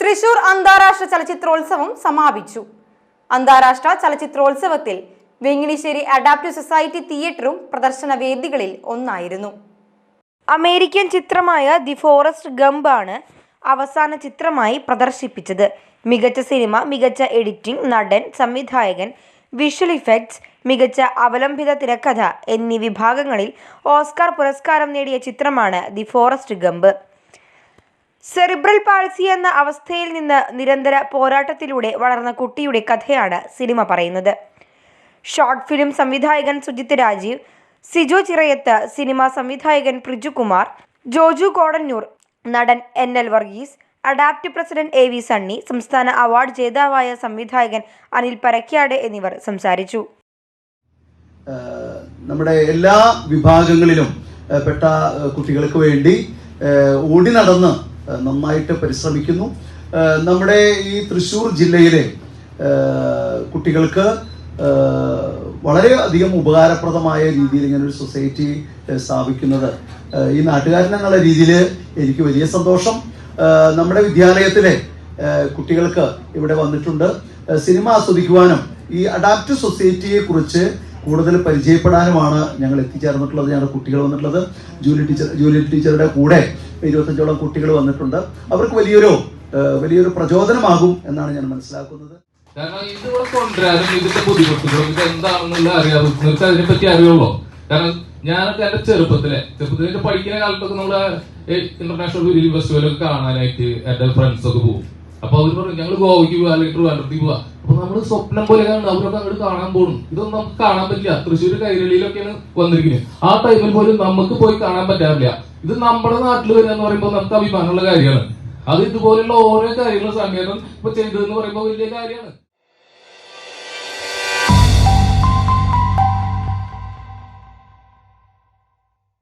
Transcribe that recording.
തൃശൂർ അന്താരാഷ്ട്ര ചലച്ചിത്രോത്സവം സമാപിച്ചു. അന്താരാഷ്ട്ര ചലച്ചിത്രോത്സവത്തിൽ വെങ്ങിണിശ്ശേരി അഡാപ്റ്റീവ് സൊസൈറ്റി തിയേറ്ററും പ്രദർശന വേദികളിൽ ഒന്നായിരുന്നു. അമേരിക്കൻ ചിത്രമായ ദി ഫോറസ്റ്റ് ഗംപ് ആണ് അവസാന ചിത്രമായി പ്രദർശിപ്പിച്ചത്. മികച്ച സിനിമ, മികച്ച എഡിറ്റിംഗ്, നടൻ, സംവിധായകൻ, വിഷ്വൽ ഇഫക്ട്സ്, മികച്ച അവലംബിത തിരക്കഥ എന്നീ വിഭാഗങ്ങളിൽ ഓസ്കാർ പുരസ്കാരം നേടിയ ചിത്രമാണ് the forest Gump. Cerebral palsy എന്ന അവസ്ഥയിൽ നിന്ന് നിരന്തര പോരാട്ടത്തിലൂടെ വളർന്ന കുട്ടിയുടെ കഥയാണ് സിനിമ പറയുന്നത്. ഷോർട്ട് ഫിലിം സംവിധായകൻ സുജിത് രാജീവ്, സിജോ ചിറയത്ത്, സിനിമാ സംവിധായകൻ പ്രിജുകുമാർ, ജോജു കോടന്നൂർ, നടൻ NL Varghese, adapt president AV Sunny, സംസ്ഥാന അവാർഡ് ജേതാവായ സംവിധായകൻ അനിൽ പരക്യാട് എന്നിവർ സംസാരിച്ചു. നമ്മുടെ എല്ലാ വിഭാഗങ്ങളിലും പെട്ട കുട്ടികൾക്ക് വേണ്ടി ഓടി നടന്ന് നന്നായിട്ട് പരിശ്രമിക്കുന്നു. നമ്മുടെ ഈ തൃശ്ശൂർ ജില്ലയിലെ കുട്ടികൾക്ക് വളരെ അധികം ഉപകാരപ്രദമായ രീതിയിൽ ഇങ്ങനെ ഒരു സൊസൈറ്റി സ്ഥാപിക്കുന്നത് ഈ നാട്ടുകാരൻ എന്നുള്ള രീതിയിൽ എനിക്ക് വലിയ സന്തോഷം. നമ്മുടെ വിദ്യാലയത്തിലെ കുട്ടികൾക്ക് ഇവിടെ വന്നിട്ടുണ്ട്. സിനിമ ആസ്വദിക്കുവാനും ഈ അഡാപ്റ്റീവ് സൊസൈറ്റിയെ കുറിച്ച് കൂടുതൽ പരിചയപ്പെടാനുമാണ് ഞങ്ങൾ എത്തിച്ചേർന്നിട്ടുള്ളത്. ഞങ്ങളുടെ കുട്ടികൾ വന്നിട്ടുള്ളത് ജൂലി ടീച്ചറുടെ കൂടെ 25ഓളം കുട്ടികൾ വന്നിട്ടുണ്ട്. അവർക്ക് വലിയൊരു പ്രചോദനമാകും എന്നാണ് ഞാൻ മനസ്സിലാക്കുന്നത്. കാരണം ഇതിവിടെ കൊണ്ടുവരാനും ഇതിന്റെ ബുദ്ധിമുട്ടുകളും ഇത് എന്താണെന്നുള്ള അറിയാതെ നിങ്ങൾക്ക് അതിനെപ്പറ്റി അറിയുള്ളൂ. കാരണം ഞാനൊക്കെ എന്റെ ചെറുപ്പത്തിലെ പഠിക്കുന്ന കാലത്തൊക്കെ നമ്മുടെ ഇന്റർനാഷണൽ ഫിലിം ഫെസ്റ്റിവലൊക്കെ കാണാനായിട്ട് എന്റെ ഫ്രണ്ട്സ് ഒക്കെ പോകും. അപ്പൊ അവർ പറയും ഞങ്ങൾ ഗോവയ്ക്ക് പോവാ അല്ലെങ്കിൽ ട്രിവാൻഡ്രത്തിൽ പോവാ. അപ്പൊ നമ്മൾ സ്വപ്നം പോലെ കാണും, അവരൊക്കെ അങ്ങോട്ട് കാണാൻ പോകണം. ഇതൊന്നും നമുക്ക് കാണാൻ പറ്റില്ല. തൃശ്ശൂർ കൈരളിയിലൊക്കെയാണ് വന്നിരിക്കുന്നത്. ആ ടൈമിൽ പോലും നമുക്ക് പോയി കാണാൻ പറ്റാറില്ല. ഇത് നമ്മുടെ നാട്ടിൽ വരിക എന്ന് പറയുമ്പോൾ നമുക്ക് അഭിമാനമുള്ള കാര്യമാണ്. അത് ഇതുപോലുള്ള ഓരോ കാര്യങ്ങളും സംഗീതം ഇപ്പൊ ചെയ്തതെന്ന് പറയുമ്പോൾ വലിയ കാര്യമാണ്.